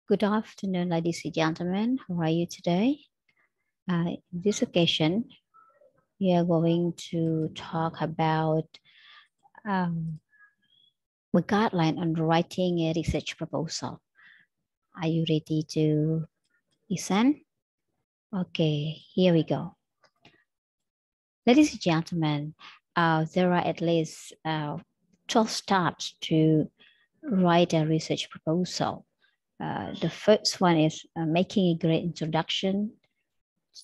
Good afternoon, ladies and gentlemen. How are you today? In this occasion, we are going to talk about um, a guideline on writing a research proposal. Are you ready to listen? Okay, here we go. Ladies and gentlemen, there are at least 12 steps to write a research proposal. The first one is making a great introduction.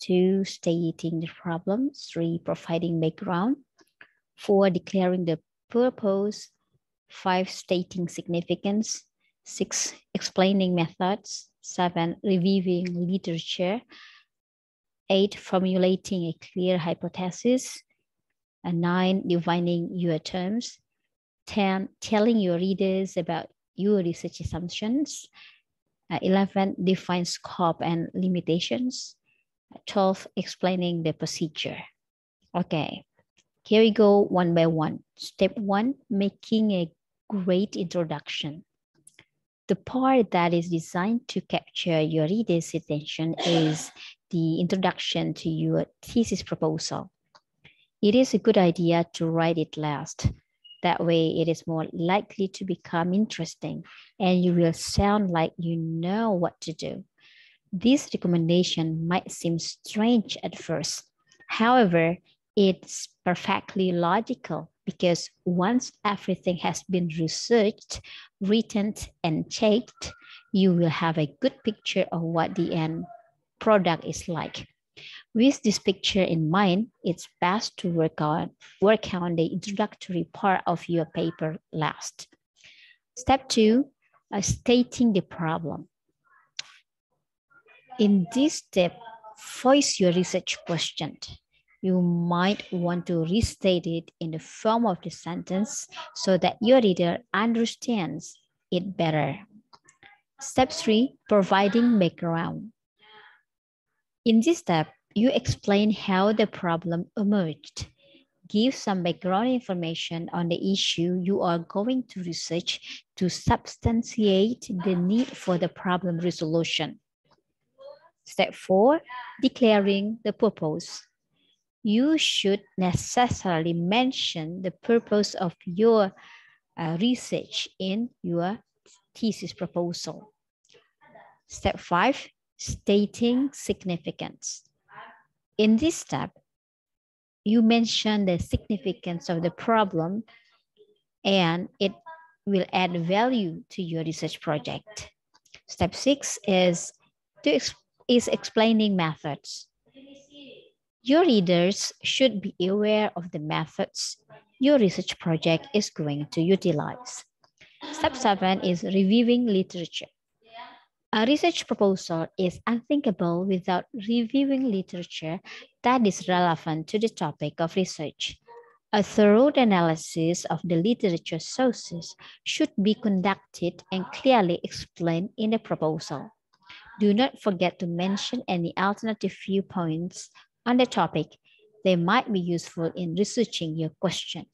2, stating the problem. 3, providing background. 4, declaring the purpose. 5, stating significance. 6, explaining methods. 7, reviewing literature. 8, formulating a clear hypothesis. 9, defining your terms. 10, telling your readers about your research assumptions. 11, define scope and limitations. 12, explaining the procedure. Okay, here we go one by one. Step 1, making a great introduction. The part that is designed to capture your reader's attention is the introduction to your thesis proposal. It is a good idea to write it last. That way it is more likely to become interesting and you will sound like you know what to do. This recommendation might seem strange at first. However, it's perfectly logical because once everything has been researched, written, and checked, you will have a good picture of what the end product is like. With this picture in mind, it's best to work on the introductory part of your paper last. Step 2, stating the problem. In this step, voice your research question. You might want to restate it in the form of the sentence so that your reader understands it better. Step 3, providing background. In this step, you explain how the problem emerged. Give some background information on the issue you are going to research to substantiate the need for the problem resolution. Step 4, declaring the purpose. You should necessarily mention the purpose of your research in your thesis proposal. Step 5, stating significance. In this step, you mention the significance of the problem and it will add value to your research project. Step 6 is explaining methods. Your readers should be aware of the methods your research project is going to utilize. Step 7 is reviewing literature. A research proposal is unthinkable without reviewing literature that is relevant to the topic of research. A thorough analysis of the literature sources should be conducted and clearly explained in the proposal. Do not forget to mention any alternative viewpoints on the topic. They might be useful in researching your question.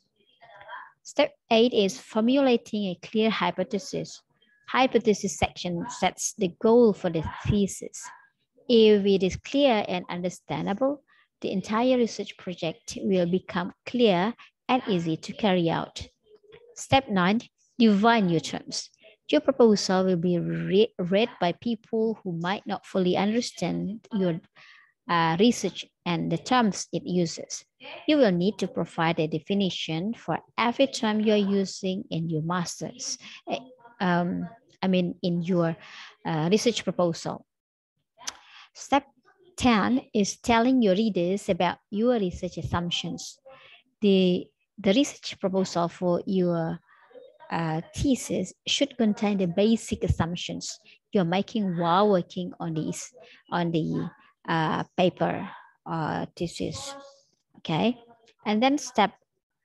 Step 8 is formulating a clear hypothesis. Hypothesis section sets the goal for the thesis. If it is clear and understandable, the entire research project will become clear and easy to carry out. Step 9, define your terms. Your proposal will be read by people who might not fully understand your research and the terms it uses. You will need to provide a definition for every term you are using in your master's, in your research proposal. Step 10 is telling your readers about your research assumptions. The research proposal for your thesis should contain the basic assumptions you're making while working on the paper thesis. Okay, and then step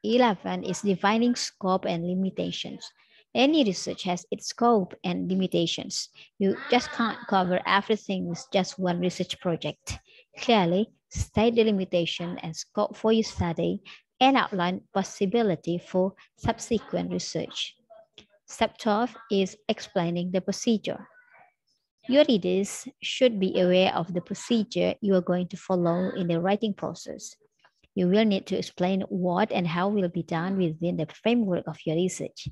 11 is defining scope and limitations. Any research has its scope and limitations. You just can't cover everything with just one research project. Clearly state the limitation and scope for your study and outline possibility for subsequent research. Step 12 is explaining the procedure. Your readers should be aware of the procedure you are going to follow in the writing process. You will need to explain what and how will be done within the framework of your research.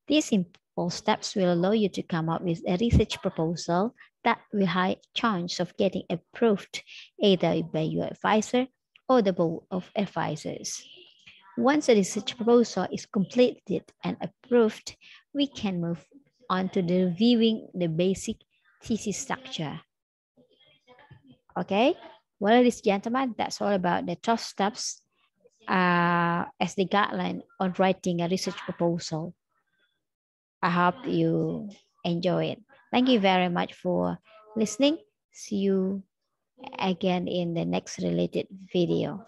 These simple steps will allow you to come up with a research proposal that will have a chance of getting approved either by your advisor or the board of advisors. Once a research proposal is completed and approved, we can move on to the reviewing the basic thesis structure. Okay, well, ladies and gentlemen, that's all about the 12 steps as the guideline on writing a research proposal. I hope you enjoy it. Thank you very much for listening. See you again in the next related video.